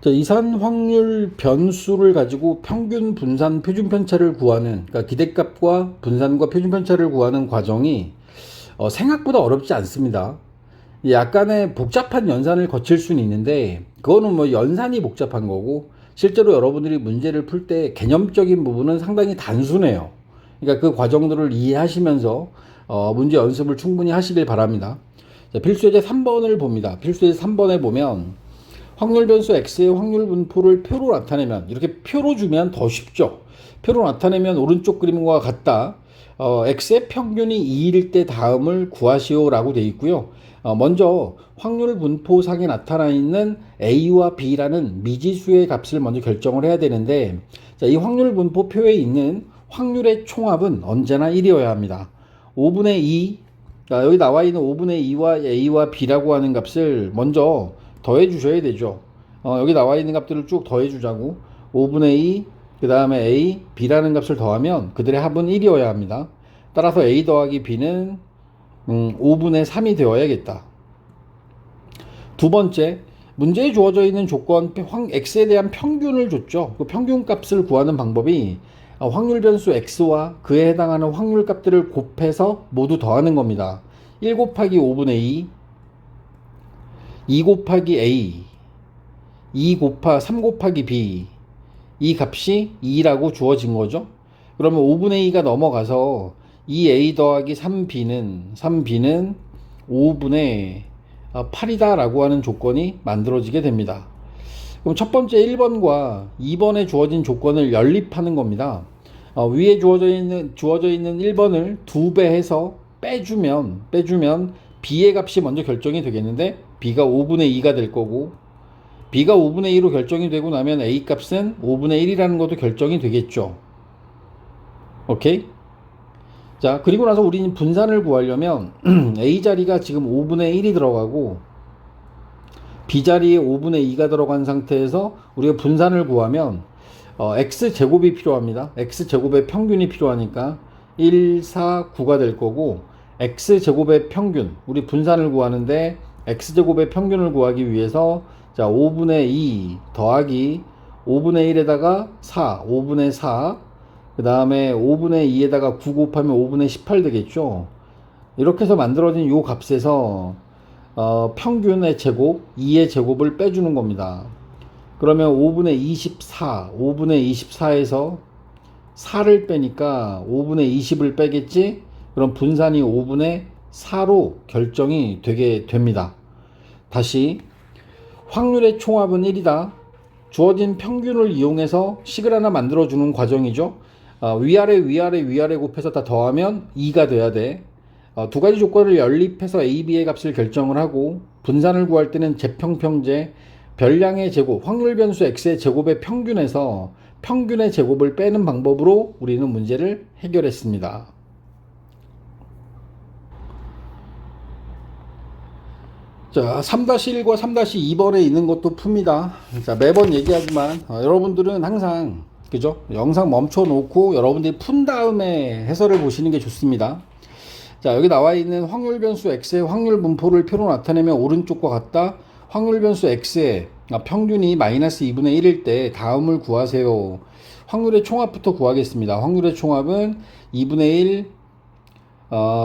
자, 이산 확률 변수를 가지고 평균 분산 표준 편차를 구하는, 그러니까 기대값과 분산과 표준 편차를 구하는 과정이 생각보다 어렵지 않습니다. 약간의 복잡한 연산을 거칠 수는 있는데, 그거는 뭐 연산이 복잡한 거고, 실제로 여러분들이 문제를 풀 때 개념적인 부분은 상당히 단순해요. 그러니까 그 과정들을 이해하시면서 문제 연습을 충분히 하시길 바랍니다. 자, 필수예제 3번을 봅니다. 필수예제 3번에 보면 확률 변수 x의 확률 분포를 표로 나타내면, 이렇게 표로 주면 더 쉽죠. 표로 나타내면 오른쪽 그림과 같다. x의 평균이 2일 때 다음을 구하시오 라고 되어 있고요. 먼저 확률 분포상에 나타나 있는 a와 b라는 미지수의 값을 먼저 결정을 해야 되는데, 자, 이 확률 분포표에 있는 확률의 총합은 언제나 1이어야 합니다. 5분의 2, 여기 나와 있는 5분의 2와 a와 b라고 하는 값을 먼저 더해 주셔야 되죠. 여기 나와 있는 값들을 쭉 더해 주자고. 5분의 2, 그 다음에 a, b라는 값을 더하면 그들의 합은 1이어야 합니다. 따라서 a 더하기 b는 5분의 3이 되어야겠다. 두 번째, 문제에 주어져 있는 조건 x에 대한 평균을 줬죠. 그 평균 값을 구하는 방법이 확률 변수 x와 그에 해당하는 확률 값들을 곱해서 모두 더하는 겁니다. 1 곱하기 5분의 2 곱하기 a, 3 곱하기 b, 이 값이 2라고 주어진 거죠. 그러면 5분의 2가 넘어가서 2a 더하기 3b는 5분의 8이다 라고 하는 조건이 만들어지게 됩니다. 그럼 첫 번째 1번과 2번에 주어진 조건을 연립하는 겁니다. 위에 주어져 있는 1번을 2배 해서 빼주면 b의 값이 먼저 결정이 되겠는데, b가 5분의 2가 될 거고, b가 5분의 2로 결정이 되고 나면 a 값은 5분의 1이라는 것도 결정이 되겠죠. 오케이? 자, 그리고 나서 우리는 분산을 구하려면 a 자리가 지금 5분의 1이 들어가고 b 자리에 5분의 2가 들어간 상태에서 우리가 분산을 구하면 x제곱이 필요합니다. x제곱의 평균이 필요하니까 1, 4, 9가 될 거고, x제곱의 평균, 우리 분산을 구하는데 x제곱의 평균을 구하기 위해서, 자, 5분의 2 더하기 5분의 1에다가 4, 5분의 4, 그 다음에 5분의 2에다가 9 곱하면 5분의 18 되겠죠. 이렇게 해서 만들어진 요 값에서 평균의 제곱, 2의 제곱을 빼주는 겁니다. 그러면 5분의 24, 5분의 24에서 4를 빼니까 5분의 20을 빼겠지? 그럼 분산이 5분의 4로 결정이 되게 됩니다. 다시, 확률의 총합은 1이다. 주어진 평균을 이용해서 식을 하나 만들어주는 과정이죠. 위아래 곱해서 다 더하면 2가 돼야 돼. 두 가지 조건을 연립해서 a, b의 값을 결정을 하고, 분산을 구할 때는 재평평제, 별량의 제곱, 확률 변수 x의 제곱의 평균에서 평균의 제곱을 빼는 방법으로 우리는 문제를 해결했습니다. 자, 3-1과 3-2번에 있는 것도 풉니다. 자, 매번 얘기하지만 여러분들은 항상, 그죠? 영상 멈춰 놓고 여러분들이 푼 다음에 해설을 보시는 게 좋습니다. 자, 여기 나와 있는 확률 변수 x의 확률 분포를 표로 나타내면 오른쪽과 같다. 확률 변수 x의 평균이 마이너스 2분의 1일 때 다음을 구하세요. 확률의 총합부터 구하겠습니다. 확률의 총합은 2분의 1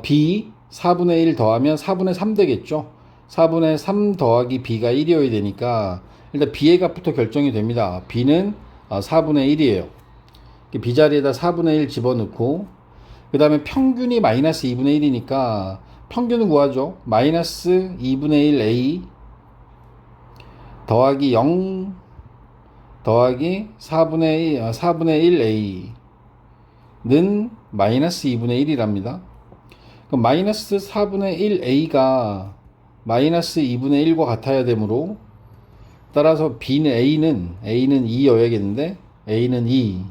b 4분의 1 더하면 4분의 3 되겠죠. 4분의 3 더하기 b가 1이어야 되니까 일단 b의 값부터 결정이 됩니다. b는 4분의 1이에요. b 자리에다 4분의 1 집어넣고, 그 다음에 평균이 마이너스 2분의 1이니까 평균을 구하죠. 마이너스 2분의 1 a 더하기 0 더하기 4분의 1 a는 마이너스 2분의 1이랍니다. 그럼 마이너스 4분의 1 a가 마이너스 2분의 1과 같아야 되므로, 따라서 A는 2여야겠는데 A는 2.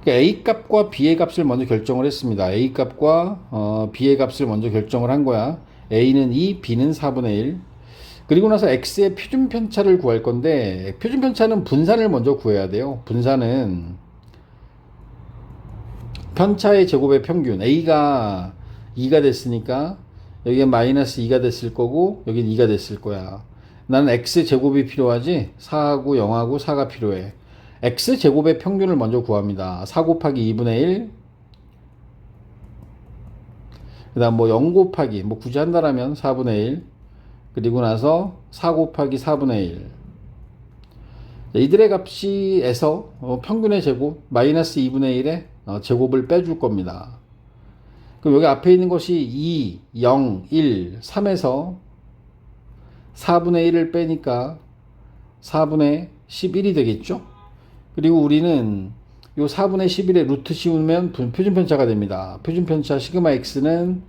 그러니까 A 값과 B의 값을 먼저 결정을 했습니다. A 값과 B의 값을 먼저 결정을 한 거야. A는 2, B는 4분의 1. 그리고 나서 X의 표준 편차를 구할 건데, 표준 편차는 분산을 먼저 구해야 돼요. 분산은 편차의 제곱의 평균, A가 2가 됐으니까 여기가 마이너스 2가 됐을 거고 여긴 2가 됐을 거야. 나는 x제곱이 필요하지 4하고 0하고 4가 필요해. x제곱의 평균을 먼저 구합니다. 4 곱하기 2분의 1, 그 다음 뭐 0 곱하기 뭐 굳이 한다라면 4분의 1, 그리고 나서 4 곱하기 4분의 1. 이들의 값이 에서 평균의 제곱 마이너스 2분의 1의 제곱을 빼줄 겁니다. 그럼 여기 앞에 있는 것이 2, 0, 1, 3에서 4분의 1을 빼니까 4분의 11이 되겠죠? 그리고 우리는 요 4분의 11에 루트 씌우면 표준편차가 됩니다. 표준편차 시그마 x는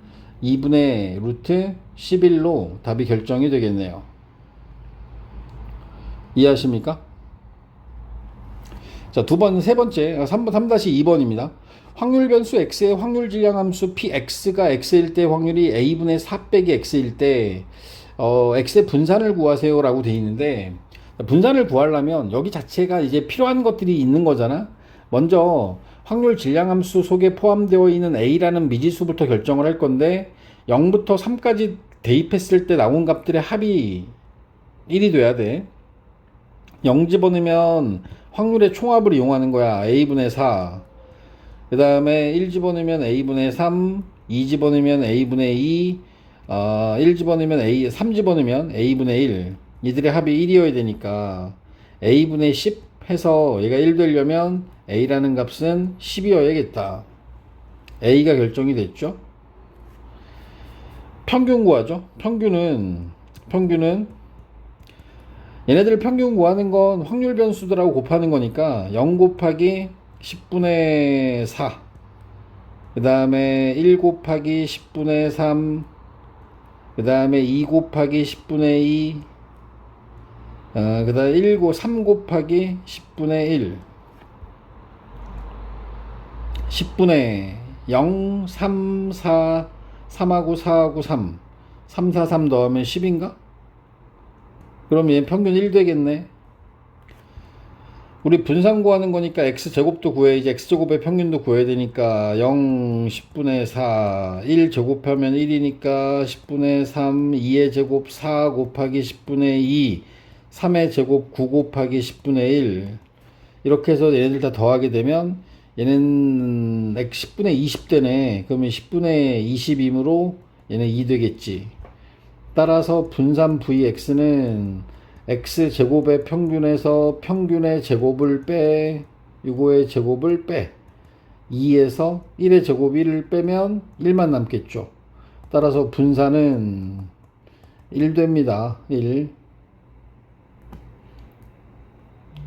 2분의 루트 11로 답이 결정이 되겠네요. 이해하십니까? 자, 세 번째, 3-2번입니다. 확률 변수 x의 확률 질량 함수 px가 x일 때 확률이 a분의 4 빼기 x일 때 x의 분산을 구하세요 라고 되어 있는데, 분산을 구하려면 여기 자체가 이제 필요한 것들이 있는 거잖아. 먼저 확률 질량 함수 속에 포함되어 있는 a라는 미지수부터 결정을 할 건데 0부터 3까지 대입했을 때 나온 값들의 합이 1이 돼야 돼. 0 집어넣으면 확률의 총합을 이용하는 거야. a분의 4, 그 다음에 1 집어넣으면 a분의 3, 2 집어넣으면 a분의 2, 1 집어넣으면 3 집어넣으면 a분의 1. 이들의 합이 1이어야 되니까 a분의 10 해서 얘가 1 되려면 a라는 값은 10이어야겠다. a가 결정이 됐죠. 평균 구하죠. 평균은 얘네들 평균 구하는 건 확률 변수들하고 곱하는 거니까 0 곱하기 10분의 4, 그 다음에 1 곱하기 10분의 3, 그 다음에 2 곱하기 10분의 2, 그 다음에 3 곱하기 10분의 1, 10분의 0, 3, 4, 3하고 4하고 3, 3, 4, 3 넣으면 10인가? 그럼 얘 평균 1 되겠네. 우리 분산 구하는 거니까 x제곱도 구해야지. x제곱의 평균도 구해야 되니까 0, 10분의 4, 1 제곱하면 1이니까 10분의 3, 2의 제곱 4 곱하기 10분의 2, 3의 제곱 9 곱하기 10분의 1. 이렇게 해서 얘네들 다 더하게 되면 얘는 10분의 20 되네. 그러면 10분의 20이므로 얘는 2 되겠지. 따라서 분산 vx는 x제곱의 평균에서 평균의 제곱을 빼, 이거의 제곱을 빼, 2에서 1의 제곱 1을 빼면 1만 남겠죠. 따라서 분산은 1 됩니다. 1.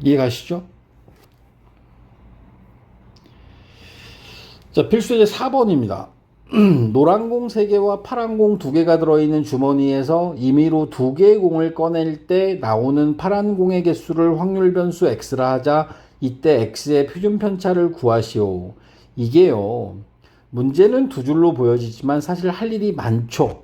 이해 가시죠? 자, 필수제 4번입니다. 노란 공 3개와 파란 공 2개가 들어있는 주머니에서 임의로 2개의 공을 꺼낼 때 나오는 파란 공의 개수를 확률 변수 x라 하자. 이때 x의 표준 편차를 구하시오. 이게요, 문제는 두 줄로 보여지지만 사실 할 일이 많죠.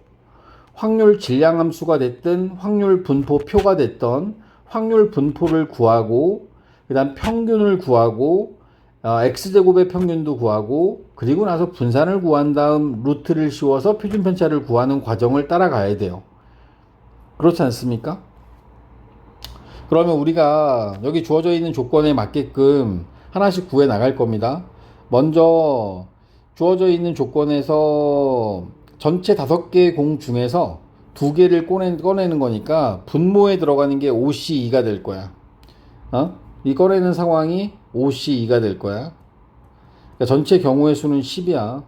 확률 질량 함수가 됐든 확률 분포표가 됐던 확률 분포를 구하고, 그 다음 평균을 구하고, x제곱의 평균도 구하고, 그리고 나서 분산을 구한 다음 루트를 씌워서 표준편차를 구하는 과정을 따라가야 돼요. 그렇지 않습니까? 그러면 우리가 여기 주어져 있는 조건에 맞게끔 하나씩 구해 나갈 겁니다. 먼저 주어져 있는 조건에서 전체 5개의 공 중에서 2개를 꺼내는 거니까 분모에 들어가는 게 5C2가 될 거야. 이 꺼내는 상황이 5C2가 될 거야. 그러니까 전체 경우의 수는 10이야.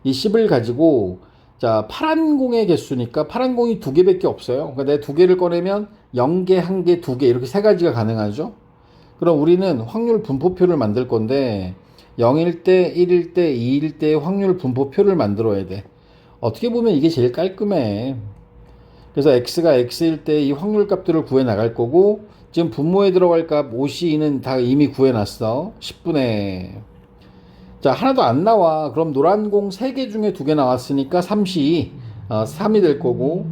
이 10을 가지고, 자, 파란 공의 개수니까 파란 공이 2개밖에 없어요. 그러니까 내가 2개를 꺼내면 0개, 1개, 2개 이렇게 3가지가 가능하죠. 그럼 우리는 확률 분포표를 만들 건데 0일 때, 1일 때, 2일 때 확률 분포표를 만들어야 돼. 어떻게 보면 이게 제일 깔끔해. 그래서 x가 x일 때 이 확률 값들을 구해 나갈 거고, 지금 분모에 들어갈 값 5C2는 다 이미 구해놨어. 10분의. 자, 하나도 안 나와. 그럼 노란 공 3개 중에 2개 나왔으니까 3C2, 3이 될 거고,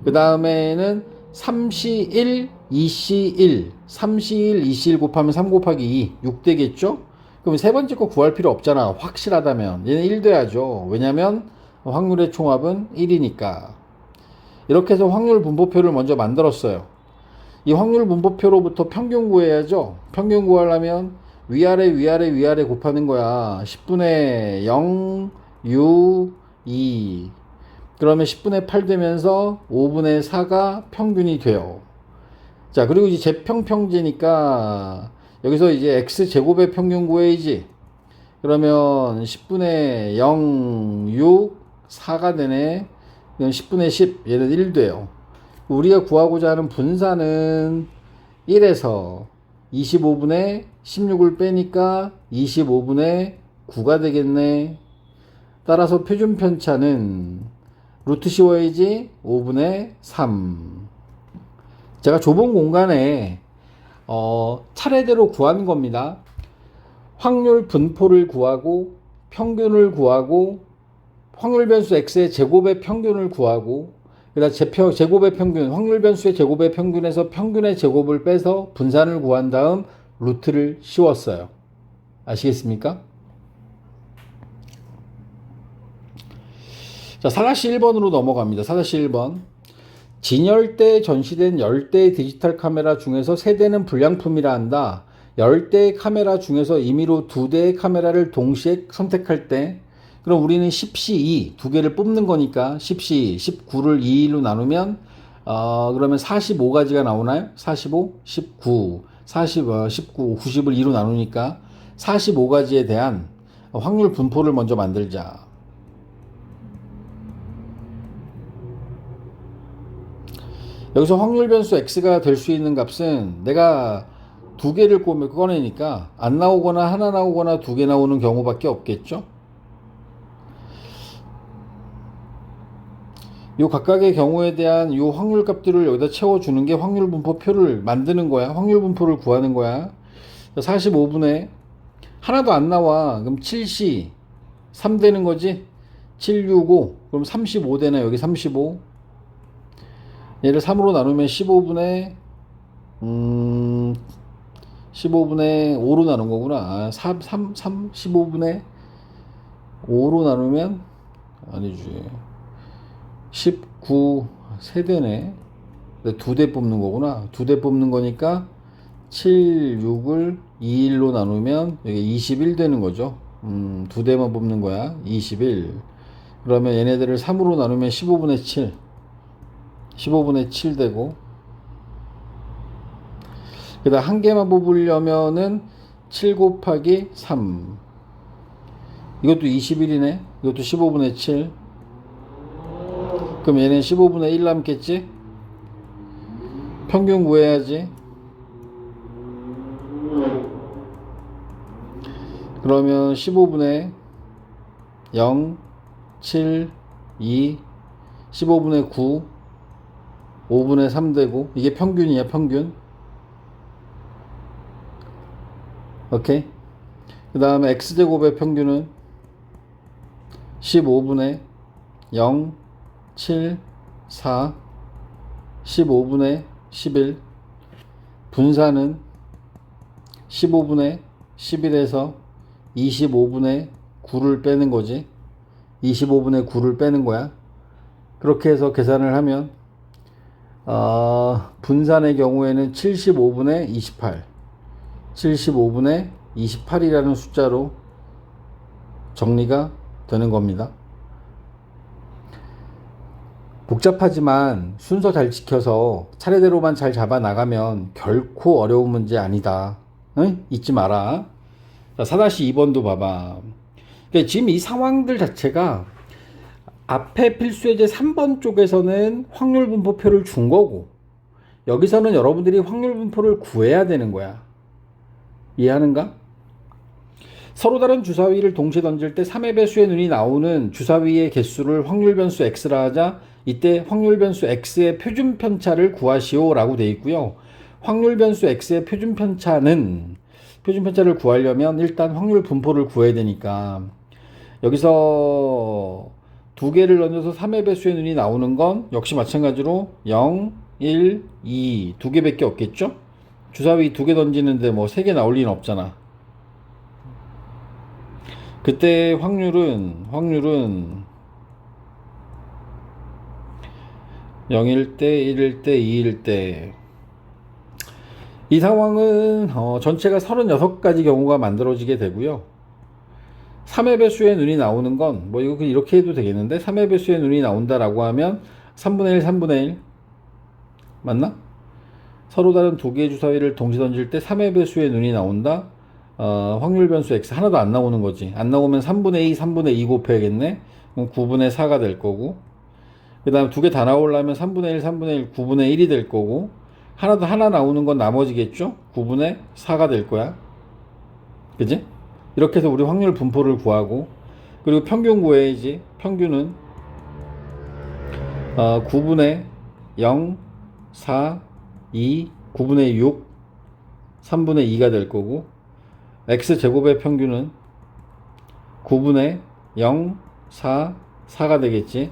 그 다음에는 3C1, 2C1, 3C1, 2C1 곱하면 3 곱하기 2, 6 되겠죠? 그럼 세 번째 거 구할 필요 없잖아. 확실하다면. 얘는 1 돼야죠. 왜냐면 확률의 총합은 1이니까. 이렇게 해서 확률 분포표를 먼저 만들었어요. 이 확률 분포표로부터 평균 구해야죠. 평균 구하려면 위아래 곱하는 거야. 10분의 0, 6, 2. 그러면 10분의 8 되면서 5분의 4가 평균이 돼요. 자, 그리고 이제 제평평제니까 여기서 이제 x제곱의 평균 구해야지. 그러면 10분의 0, 6, 4가 되네. 이건 10분의 10, 얘는 1 돼요. 우리가 구하고자 하는 분산은 1에서 25분의 16을 빼니까 25분의 9가 되겠네. 따라서 표준 편차는 루트 씌워야지 5분의 3. 제가 좁은 공간에 차례대로 구하는 겁니다. 확률 분포를 구하고 평균을 구하고 확률 변수 x의 제곱의 평균을 구하고 그다음 제곱의 평균, 확률 변수의 제곱의 평균에서 평균의 제곱을 빼서 분산을 구한 다음 루트를 씌웠어요. 아시겠습니까? 자, 4-1번으로 넘어갑니다. 4-1번. 진열대에 전시된 10대의 디지털 카메라 중에서 3대는 불량품이라 한다. 10대의 카메라 중에서 임의로 2대의 카메라를 동시에 선택할 때, 그럼 우리는 10C2, 2개를 뽑는 거니까 10C2, 19를 2일로 나누면 그러면 45가지가 나오나요? 45, 19, 19, 90을 2로 나누니까 45가지에 대한 확률 분포를 먼저 만들자. 여기서 확률 변수 x가 될 수 있는 값은 내가 2개를 꺼내니까 안 나오거나 하나 나오거나 2개 나오는 경우밖에 없겠죠. 요 각각의 경우에 요 확률 값들을 여기다 채워주는 게 확률 분포표를 만드는 거야. 확률 분포를 구하는 거야. 45분에 하나도 안 나와. 그럼 7C 3 되는 거지. 7, 6, 5. 그럼 35 되네. 여기 35. 얘를 3으로 나누면 15분의 5로 나눈 거구나. 15분의 5로 나누면 아니지. 19 세대네. 2대 뽑는 거구나. 2대 뽑는 거니까 7, 6을 2일로 나누면 여기 21 되는 거죠. 2대만 뽑는 거야. 21. 그러면 얘네들을 3으로 나누면 15분의 7. 15분의 7 되고, 그 다음 한 개만 뽑으려면은 7 곱하기 3. 이것도 21이네. 이것도 15분의 7. 그럼 얘는 15분의 1 남겠지? 평균 구해야지. 그러면 15분의 0, 7, 2, 15분의 9, 5분의 3 되고, 이게 평균이야, 평균. 오케이? 그 다음에 x제곱의 평균은 15분의 0, 7, 4, 15분의 11. 분산은 15분의 11에서 25분의 9를 빼는 거지. 25분의 9를 빼는 거야. 그렇게 해서 계산을 하면 분산의 경우에는 75분의 28, 75분의 28이라는 숫자로 정리가 되는 겁니다. 복잡하지만 순서 잘 지켜서 차례대로만 잘 잡아 나가면 결코 어려운 문제 아니다. 응? 잊지 마라. 자, 4-2번도 봐봐. 그러니까 지금 이 상황들 자체가 앞에 필수예제 3번 쪽에서는 확률 분포표를 준 거고, 여기서는 여러분들이 확률 분포를 구해야 되는 거야. 이해하는가? 서로 다른 주사위를 동시에 던질 때 3의 배수의 눈이 나오는 주사위의 개수를 확률 변수 x라 하자. 이때 확률 변수 x의 표준 편차를 구하시오 라고 되어 있고요. 확률 변수 x의 표준 편차를 구하려면 일단 확률 분포를 구해야 되니까, 여기서 2개를 던져서 3의 배수의 눈이 나오는 건 역시 마찬가지로 0, 1, 2 2개밖에 없겠죠? 주사위 2개 던지는데 뭐 3개 나올 리는 없잖아. 그때 확률은 0일 때, 1일 때, 2일 때 이 상황은 전체가 36가지 경우가 만들어지게 되고요. 3의 배수의 눈이 나오는 건 뭐 이거 이렇게 해도 되겠는데, 3의 배수의 눈이 나온다라고 하면 3분의 1, 3분의 1 맞나? 서로 다른 두 개의 주사위를 동시 던질 때 3의 배수의 눈이 나온다. 확률 변수 x 하나도 안 나오는 거지. 안 나오면 3분의 2, 3분의 2 곱해야겠네. 그럼 9분의 4가 될 거고, 그 다음 두 개 다 나오려면 3분의 1, 3분의 1, 9분의 1이 될 거고, 하나 나오는 건 나머지겠죠? 9분의 4가 될 거야. 그지? 이렇게 해서 우리 확률 분포를 구하고, 그리고 평균 구해야지. 평균은 9분의 0, 4, 2, 9분의 6, 3분의 2가 될 거고, x제곱의 평균은 9분의 0, 4, 4가 되겠지.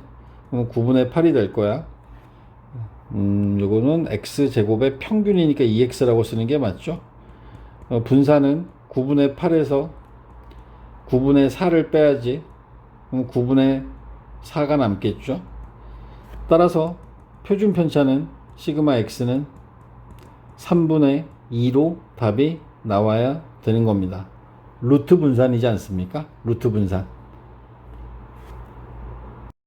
그럼 9분의 8이 될 거야. 요거는 x제곱의 평균이니까 2x라고 쓰는 게 맞죠. 분산은 9분의 8에서 9분의 4를 빼야지. 그럼 9분의 4가 남겠죠. 따라서 표준 편차는 시그마 x는 3분의 2로 답이 나와야 되는 겁니다. 루트 분산이지 않습니까? 루트 분산.